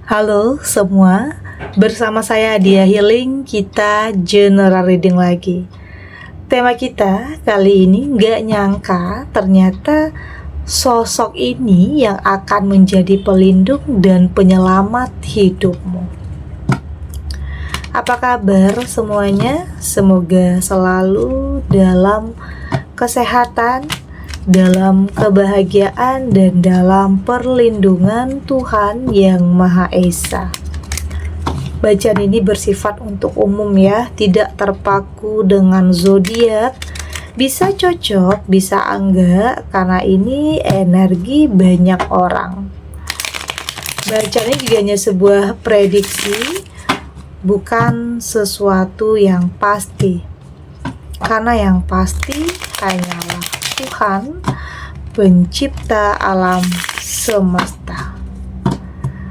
Halo semua, bersama saya Dia Healing, kita general reading lagi. Tema kita kali ini gak nyangka ternyata sosok ini yang akan menjadi pelindung dan penyelamat hidupmu. Apa kabar semuanya? Semoga selalu dalam kesehatan, dalam kebahagiaan, dan dalam perlindungan Tuhan Yang Maha Esa. Bacaan ini bersifat untuk umum ya, tidak terpaku dengan zodiak. Bisa cocok, bisa enggak, karena ini energi banyak orang. Bacaan ini juga hanya sebuah prediksi, bukan sesuatu yang pasti. Karena yang pasti hanyalah Tuhan, pencipta alam semesta.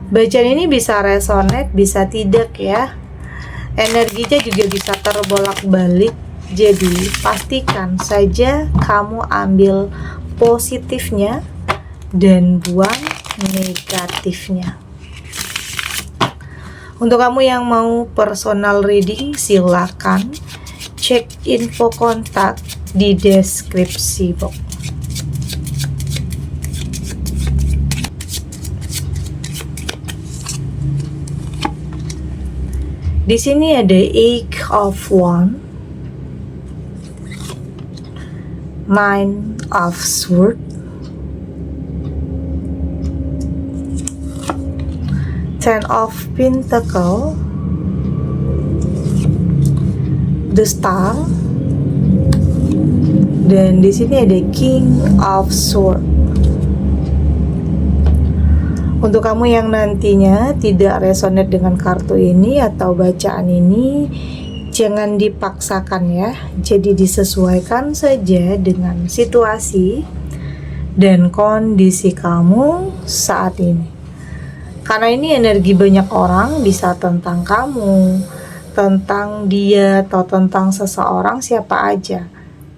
Bacaan ini bisa resonate, bisa tidak ya. Energinya juga bisa terbolak-balik. Jadi pastikan saja kamu ambil positifnya dan buang negatifnya. Untuk kamu yang mau personal reading, silakan cek info kontak di deskripsi box. Di sini ada Eight of Wands, Nine of Swords, Ten of Pentacles, The Star, dan di sini ada King of Swords. Untuk kamu yang nantinya tidak resonate dengan kartu ini atau bacaan ini, jangan dipaksakan ya. Jadi disesuaikan saja dengan situasi dan kondisi kamu saat ini. Karena ini energi banyak orang, bisa tentang kamu, tentang dia, atau tentang seseorang, siapa aja.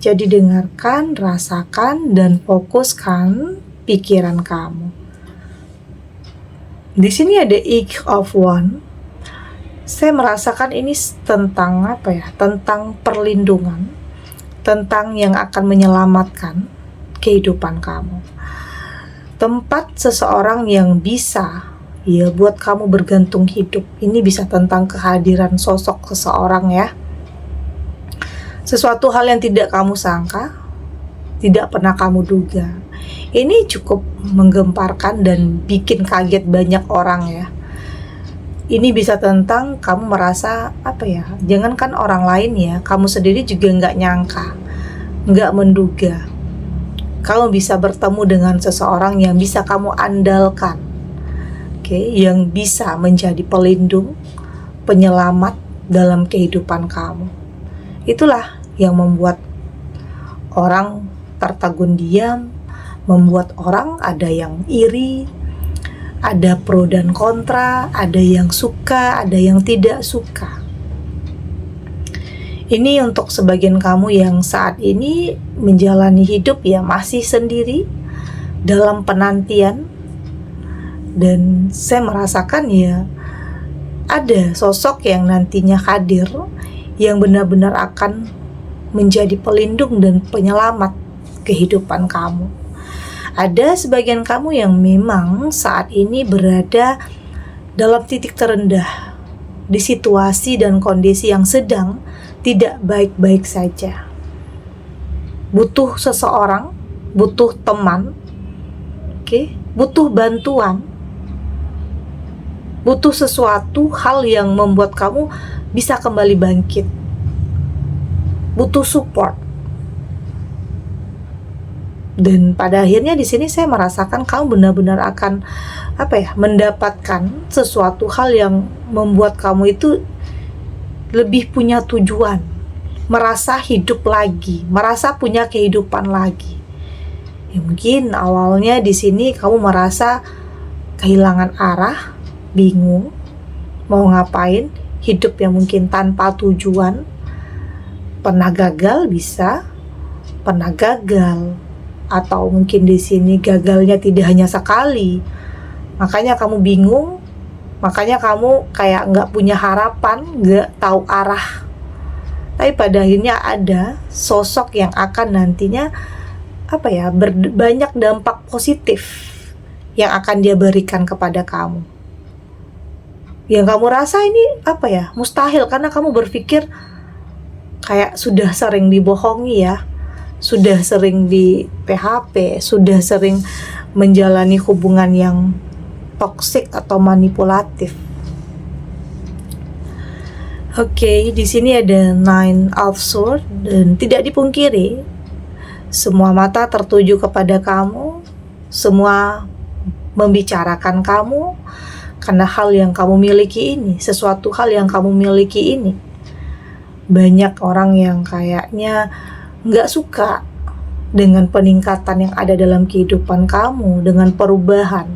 Jadi dengarkan, rasakan, dan fokuskan pikiran kamu. Di sini ada Eight of Wands. Saya merasakan ini tentang apa ya? Tentang perlindungan, tentang yang akan menyelamatkan kehidupan kamu. Tempat seseorang yang bisa ya buat kamu bergantung hidup. Ini bisa tentang kehadiran sosok seseorang ya. Sesuatu hal yang tidak kamu sangka, tidak pernah kamu duga. Ini cukup menggemparkan dan bikin kaget banyak orang ya. Ini bisa tentang kamu merasa apa ya, jangankan orang lain ya, kamu sendiri juga nggak nyangka, nggak menduga kamu bisa bertemu dengan seseorang yang bisa kamu andalkan, yang bisa menjadi pelindung, penyelamat dalam kehidupan kamu. Itulah yang membuat orang tertegun diam, membuat orang ada yang iri, ada pro dan kontra, ada yang suka, ada yang tidak suka. Ini untuk sebagian kamu yang saat ini menjalani hidup ya masih sendiri dalam penantian, dan saya merasakan ya ada sosok yang nantinya hadir yang benar-benar akan menjadi pelindung dan penyelamat kehidupan kamu. Ada sebagian kamu yang memang saat ini berada dalam titik terendah, di situasi dan kondisi yang sedang tidak baik-baik saja. Butuh seseorang, butuh teman, butuh bantuan, butuh sesuatu hal yang membuat kamu bisa kembali bangkit. Butuh support. Dan pada akhirnya di sini saya merasakan kamu benar-benar akan mendapatkan sesuatu hal yang membuat kamu itu lebih punya tujuan, merasa hidup lagi, merasa punya kehidupan lagi. Ya, mungkin awalnya di sini kamu merasa kehilangan arah, bingung, mau ngapain, hidup yang mungkin tanpa tujuan, pernah gagal bisa, pernah gagal. Atau mungkin di sini gagalnya tidak hanya sekali, makanya kamu bingung Makanya kamu kayak nggak punya harapan, nggak tahu arah. Tapi pada akhirnya ada sosok yang akan nantinya banyak dampak positif yang akan dia berikan kepada kamu. Yang kamu rasa ini mustahil, karena kamu berpikir kayak sudah sering dibohongi ya, sudah sering di PHP, sudah sering menjalani hubungan yang toksik atau manipulatif. Oke, di sini ada Nine of Swords, dan tidak dipungkiri semua mata tertuju kepada kamu, semua membicarakan kamu karena hal yang kamu miliki ini, sesuatu hal yang kamu miliki ini. Banyak orang yang kayaknya nggak suka dengan peningkatan yang ada dalam kehidupan kamu, dengan perubahan.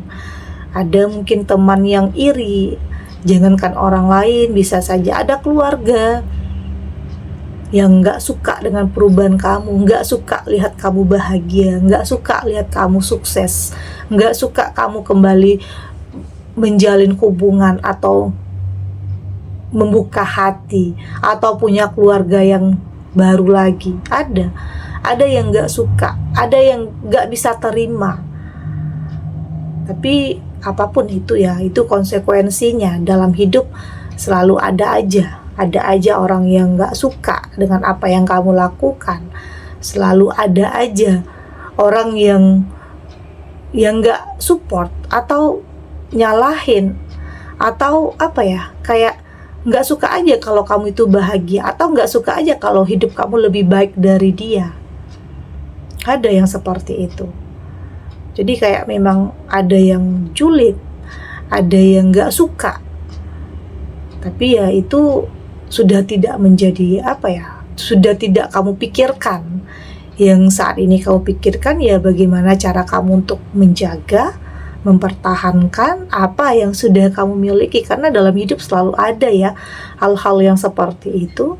Ada mungkin teman yang iri, jangankan orang lain, bisa saja ada keluarga yang nggak suka dengan perubahan kamu, nggak suka lihat kamu bahagia, nggak suka lihat kamu sukses, nggak suka kamu kembali menjalin hubungan atau membuka hati atau punya keluarga yang baru lagi. Ada yang nggak suka, ada yang nggak bisa terima. Tapi apapun itu ya, itu konsekuensinya dalam hidup. Selalu ada aja orang yang nggak suka dengan apa yang kamu lakukan. Selalu ada aja orang yang nggak support atau nyalahin, atau kayak nggak suka aja kalau kamu itu bahagia, atau nggak suka aja kalau hidup kamu lebih baik dari dia. Ada yang seperti itu. Jadi kayak memang ada yang julid, ada yang nggak suka. Tapi ya itu sudah tidak menjadi sudah tidak kamu pikirkan. Yang saat ini kamu pikirkan ya bagaimana cara kamu untuk menjaga, mempertahankan apa yang sudah kamu miliki. Karena dalam hidup selalu ada ya hal-hal yang seperti itu.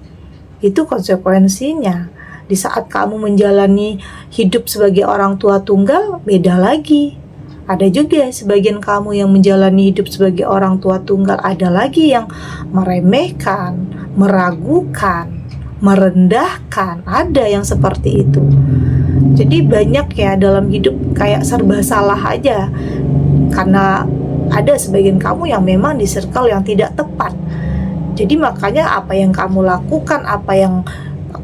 Itu konsekuensinya. Di saat kamu menjalani hidup sebagai orang tua tunggal, beda lagi. Ada juga sebagian kamu yang menjalani hidup sebagai orang tua tunggal, ada lagi yang meremehkan, meragukan, merendahkan. Ada yang seperti itu. Jadi banyak ya dalam hidup kayak serba salah aja. Karena ada sebagian kamu yang memang di circle yang tidak tepat. Jadi makanya apa yang kamu lakukan, apa yang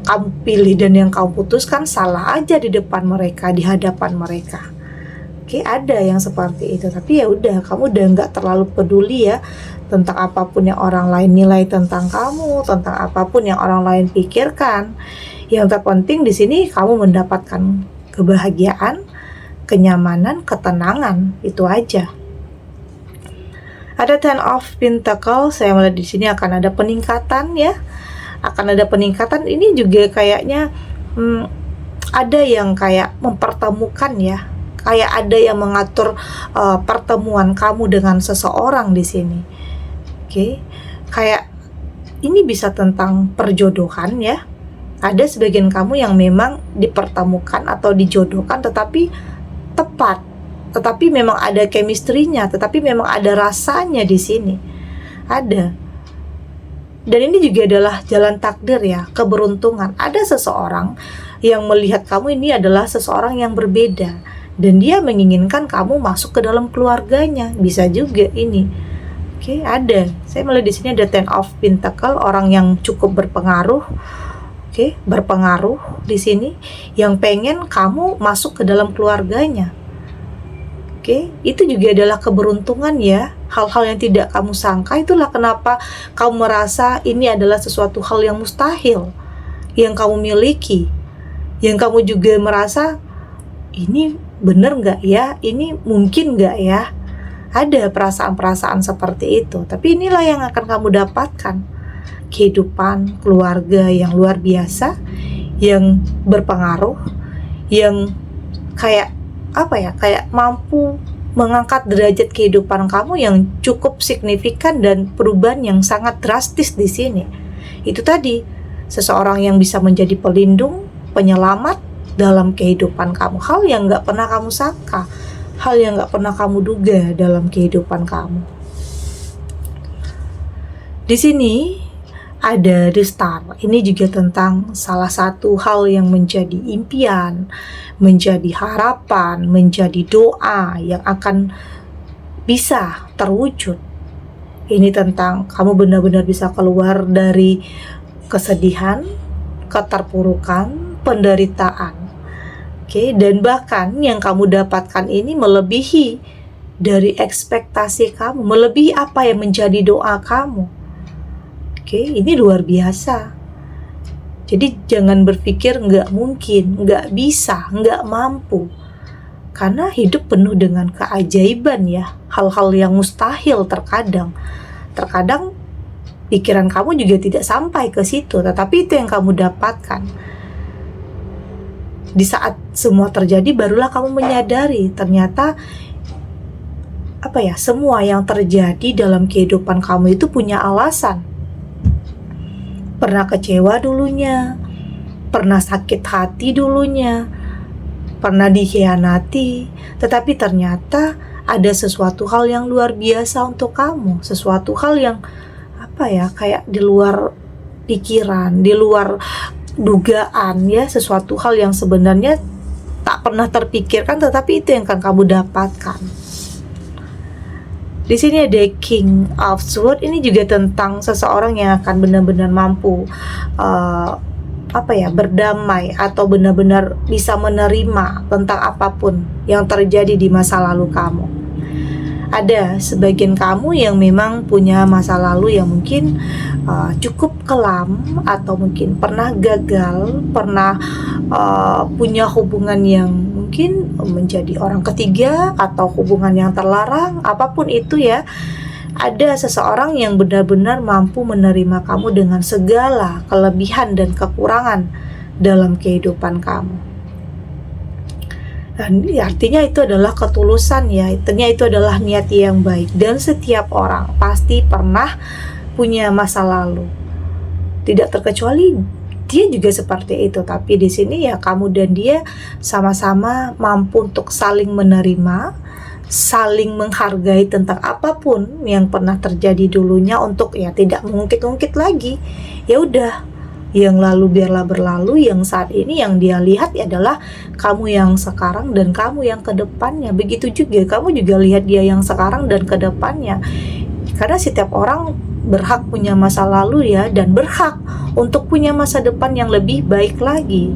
kamu pilih dan yang kamu putuskan salah aja di depan mereka, di hadapan mereka. Oke, ada yang seperti itu. Tapi ya udah, kamu udah nggak terlalu peduli ya tentang apapun yang orang lain nilai tentang kamu, tentang apapun yang orang lain pikirkan. Yang terpenting di sini kamu mendapatkan kebahagiaan, kenyamanan, ketenangan, itu aja. Ada Ten of Pentacles, saya melihat di sini akan ada peningkatan ya. Akan ada peningkatan. Ini juga kayaknya ada yang kayak mempertemukan ya, kayak ada yang mengatur pertemuan kamu dengan seseorang di sini. Oke, kayak ini bisa tentang perjodohan ya. Ada sebagian kamu yang memang dipertemukan atau dijodohkan, tetapi tepat, tetapi memang ada chemistry-nya, tetapi memang ada rasanya di sini. Ada. Dan ini juga adalah jalan takdir ya, keberuntungan. Ada seseorang yang melihat kamu ini adalah seseorang yang berbeda, dan dia menginginkan kamu masuk ke dalam keluarganya. Bisa juga ini. Oke, ada. Saya melihat di sini ada Ten of Pentacles, orang yang cukup berpengaruh. Oke, berpengaruh di sini, yang pengen kamu masuk ke dalam keluarganya. Oke, itu juga adalah keberuntungan ya. Hal-hal yang tidak kamu sangka, itulah kenapa kamu merasa ini adalah sesuatu hal yang mustahil yang kamu miliki. Yang kamu juga merasa, ini bener gak ya? Ini mungkin gak ya? Ada perasaan-perasaan seperti itu. Tapi inilah yang akan kamu dapatkan. Kehidupan keluarga yang luar biasa, yang berpengaruh, yang kayak kayak mampu mengangkat derajat kehidupan kamu yang cukup signifikan, dan perubahan yang sangat drastis di sini. Itu tadi, seseorang yang bisa menjadi pelindung, penyelamat dalam kehidupan kamu. Hal yang gak pernah kamu sangka, hal yang gak pernah kamu duga dalam kehidupan kamu. Di sini ada the star. Ini juga tentang salah satu hal yang menjadi impian, menjadi harapan, menjadi doa yang akan bisa terwujud. Ini tentang kamu benar-benar bisa keluar dari kesedihan, keterpurukan, penderitaan. Oke, dan bahkan yang kamu dapatkan ini melebihi dari ekspektasi kamu, melebihi apa yang menjadi doa kamu. Oke, ini luar biasa. Jadi jangan berpikir nggak mungkin, nggak bisa, nggak mampu. Karena hidup penuh dengan keajaiban ya, hal-hal yang mustahil terkadang. Terkadang pikiran kamu juga tidak sampai ke situ, tetapi itu yang kamu dapatkan. Di saat semua terjadi, barulah kamu menyadari ternyata semua yang terjadi dalam kehidupan kamu itu punya alasan. Pernah kecewa dulunya, pernah sakit hati dulunya, pernah dikhianati, tetapi ternyata ada sesuatu hal yang luar biasa untuk kamu, sesuatu hal yang kayak di luar pikiran, di luar dugaan ya, sesuatu hal yang sebenarnya tak pernah terpikirkan, tetapi itu yang akan kamu dapatkan. Di sini ada King of Swords. Ini juga tentang seseorang yang akan benar-benar mampu berdamai atau benar-benar bisa menerima tentang apapun yang terjadi di masa lalu kamu. Ada sebagian kamu yang memang punya masa lalu yang mungkin cukup kelam, atau mungkin pernah gagal, pernah punya hubungan yang mungkin menjadi orang ketiga atau hubungan yang terlarang, apapun itu ya. Ada seseorang yang benar-benar mampu menerima kamu dengan segala kelebihan dan kekurangan dalam kehidupan kamu. Dan artinya itu adalah ketulusan ya, artinya itu adalah niat yang baik. Dan setiap orang pasti pernah punya masa lalu, tidak terkecuali dia juga seperti itu. Tapi di sini ya kamu dan dia sama-sama mampu untuk saling menerima, saling menghargai tentang apapun yang pernah terjadi dulunya, untuk ya tidak mengungkit-ungkit lagi. Ya udah, yang lalu biarlah berlalu. Yang saat ini yang dia lihat adalah kamu yang sekarang dan kamu yang ke depannya. Begitu juga kamu juga lihat dia yang sekarang dan ke depannya. Karena setiap orang berhak punya masa lalu ya, dan berhak untuk punya masa depan yang lebih baik lagi.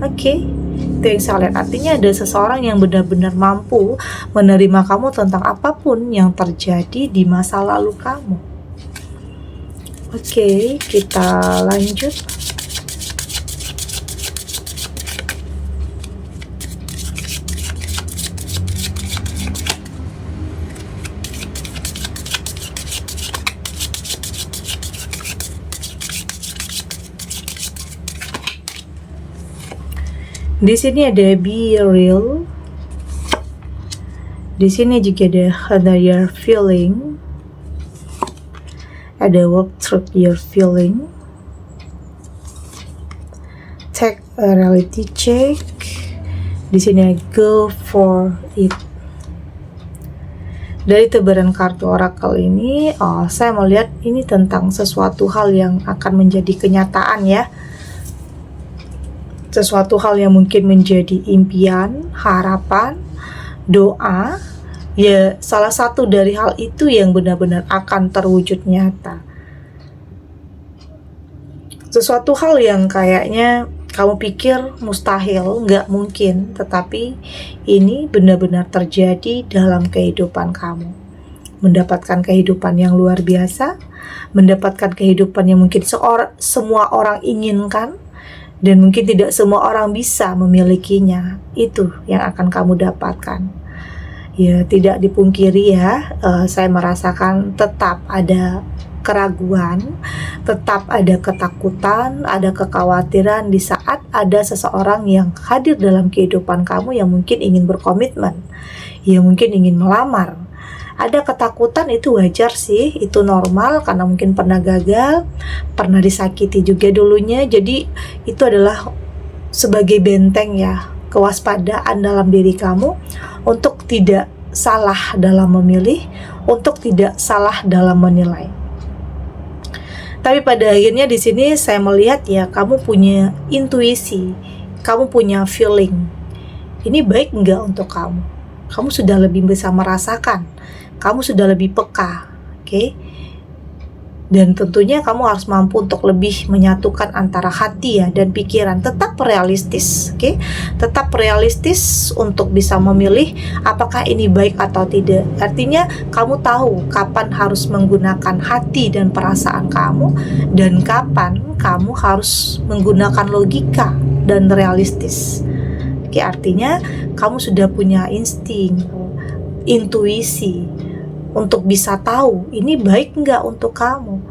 Oke, itu yang saya lihat. Artinya ada seseorang yang benar-benar mampu menerima kamu tentang apapun yang terjadi di masa lalu kamu. Oke, kita lanjut. Di sini ada be real. Di sini juga ada honor your feeling. Ada work through your feeling. Take a reality check. Di sini go for it. Dari tebaran kartu oracle ini, saya melihat ini tentang sesuatu hal yang akan menjadi kenyataan ya. Sesuatu hal yang mungkin menjadi impian, harapan, doa. Ya, salah satu dari hal itu yang benar-benar akan terwujud nyata. Sesuatu hal yang kayaknya kamu pikir mustahil, nggak mungkin, tetapi ini benar-benar terjadi dalam kehidupan kamu. Mendapatkan kehidupan yang luar biasa, mendapatkan kehidupan yang mungkin semua orang inginkan, dan mungkin tidak semua orang bisa memilikinya. Itu yang akan kamu dapatkan. Ya, tidak dipungkiri ya, saya merasakan tetap ada keraguan, tetap ada ketakutan, ada kekhawatiran di saat ada seseorang yang hadir dalam kehidupan kamu yang mungkin ingin berkomitmen, yang mungkin ingin melamar. Ada ketakutan, itu wajar sih, itu normal karena mungkin pernah gagal, pernah disakiti juga dulunya. Jadi itu adalah sebagai benteng ya, kewaspadaan dalam diri kamu untuk tidak salah dalam memilih, untuk tidak salah dalam menilai. Tapi pada akhirnya di sini saya melihat ya, kamu punya intuisi, kamu punya feeling. Ini baik enggak untuk kamu? Kamu sudah lebih bisa merasakan, kamu sudah lebih peka, oke? Dan tentunya kamu harus mampu untuk lebih menyatukan antara hati ya dan pikiran. Tetap realistis, oke? Tetap realistis untuk bisa memilih apakah ini baik atau tidak. Artinya kamu tahu kapan harus menggunakan hati dan perasaan kamu, dan kapan kamu harus menggunakan logika dan realistis. Oke, artinya kamu sudah punya insting, intuisi untuk bisa tahu ini baik nggak untuk kamu.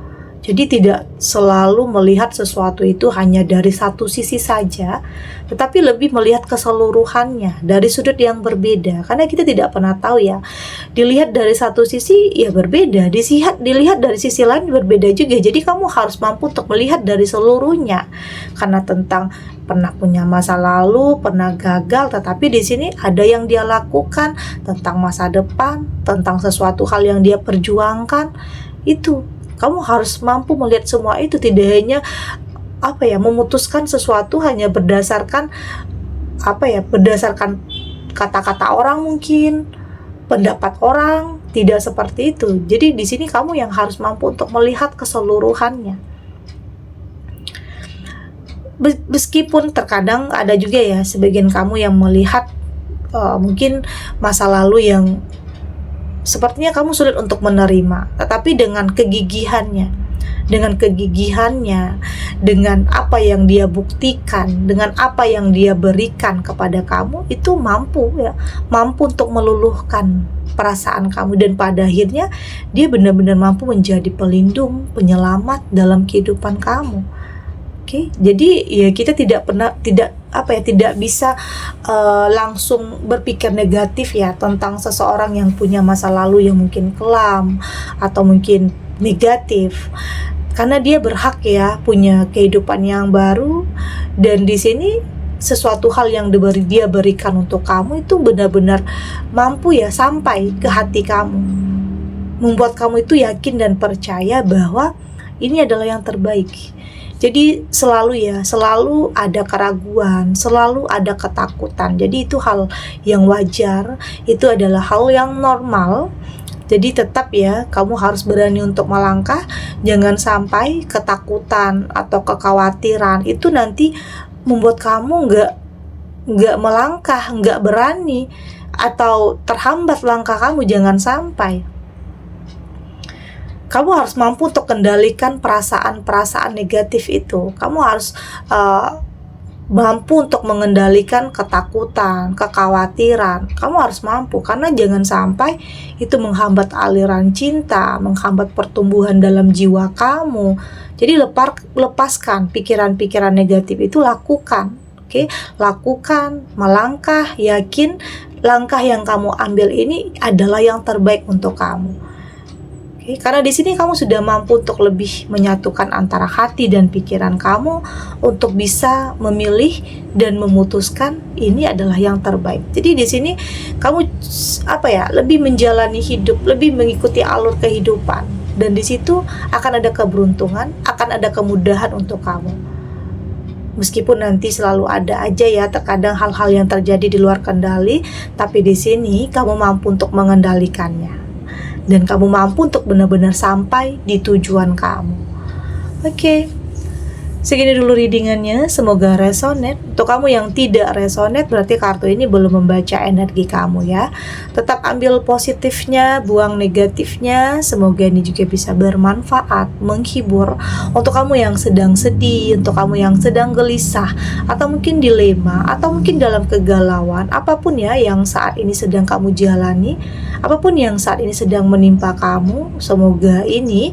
Jadi tidak selalu melihat sesuatu itu hanya dari satu sisi saja, tetapi lebih melihat keseluruhannya dari sudut yang berbeda. Karena kita tidak pernah tahu ya, dilihat dari satu sisi ya berbeda, dilihat dari sisi lain berbeda juga. Jadi kamu harus mampu untuk melihat dari seluruhnya. Karena tentang pernah punya masa lalu, pernah gagal, tetapi di sini ada yang dia lakukan tentang masa depan, tentang sesuatu hal yang dia perjuangkan. Itu kamu harus mampu melihat semua itu, tidak hanya memutuskan sesuatu hanya berdasarkan berdasarkan kata-kata orang, mungkin pendapat orang, tidak seperti itu. Jadi di sini kamu yang harus mampu untuk melihat keseluruhannya. Meskipun terkadang ada juga ya sebagian kamu yang melihat mungkin masa lalu yang sepertinya kamu sulit untuk menerima, tetapi dengan kegigihannya, dengan apa yang dia buktikan, dengan apa yang dia berikan kepada kamu, itu mampu untuk meluluhkan perasaan kamu, dan pada akhirnya dia benar-benar mampu menjadi pelindung, penyelamat dalam kehidupan kamu. Oke, jadi ya kita tidak bisa langsung berpikir negatif ya tentang seseorang yang punya masa lalu yang mungkin kelam atau mungkin negatif, karena dia berhak ya punya kehidupan yang baru. Dan di sini sesuatu hal yang dia berikan untuk kamu itu benar-benar mampu ya sampai ke hati kamu, membuat kamu itu yakin dan percaya bahwa ini adalah yang terbaik. Jadi selalu ada keraguan, selalu ada ketakutan. Jadi itu hal yang wajar, itu adalah hal yang normal. Jadi tetap ya, kamu harus berani untuk melangkah. Jangan sampai ketakutan atau kekhawatiran itu nanti membuat kamu nggak melangkah, nggak berani, atau terhambat langkah kamu. Jangan sampai. Kamu harus mampu untuk kendalikan perasaan-perasaan negatif itu. Kamu harus mampu untuk mengendalikan ketakutan, kekhawatiran. Kamu harus mampu, karena jangan sampai itu menghambat aliran cinta, menghambat pertumbuhan dalam jiwa kamu. Jadi lepaskan pikiran-pikiran negatif itu, lakukan. Oke, lakukan, melangkah, yakin langkah yang kamu ambil ini adalah yang terbaik untuk kamu. Oke, karena di sini kamu sudah mampu untuk lebih menyatukan antara hati dan pikiran kamu untuk bisa memilih dan memutuskan ini adalah yang terbaik. Jadi di sini kamu lebih menjalani hidup, lebih mengikuti alur kehidupan, dan di situ akan ada keberuntungan, akan ada kemudahan untuk kamu. Meskipun nanti selalu ada aja ya terkadang hal-hal yang terjadi di luar kendali, tapi di sini kamu mampu untuk mengendalikannya. Dan kamu mampu untuk benar-benar sampai di tujuan kamu. Oke, segini dulu readingannya. Semoga resonate. Untuk kamu yang tidak resonate, berarti kartu ini belum membaca energi kamu ya. Tetap ambil positifnya, buang negatifnya. Semoga ini juga bisa bermanfaat, menghibur. Untuk kamu yang sedang sedih, untuk kamu yang sedang gelisah, atau mungkin dilema, atau mungkin dalam kegalauan, apapun ya yang saat ini sedang kamu jalani, apapun yang saat ini sedang menimpa kamu, semoga ini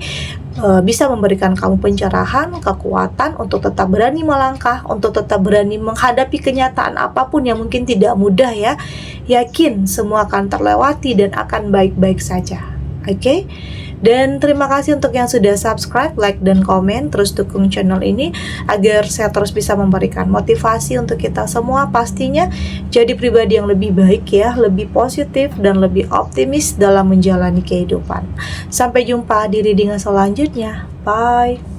bisa memberikan kamu pencerahan, kekuatan untuk tetap berani melangkah, untuk tetap berani menghadapi kenyataan apapun yang mungkin tidak mudah ya. Yakin semua akan terlewati dan akan baik-baik saja. Oke? Dan terima kasih untuk yang sudah subscribe, like, dan komen. Terus dukung channel ini agar saya terus bisa memberikan motivasi untuk kita semua, pastinya jadi pribadi yang lebih baik ya, lebih positif dan lebih optimis dalam menjalani kehidupan. Sampai jumpa di reading selanjutnya. Bye.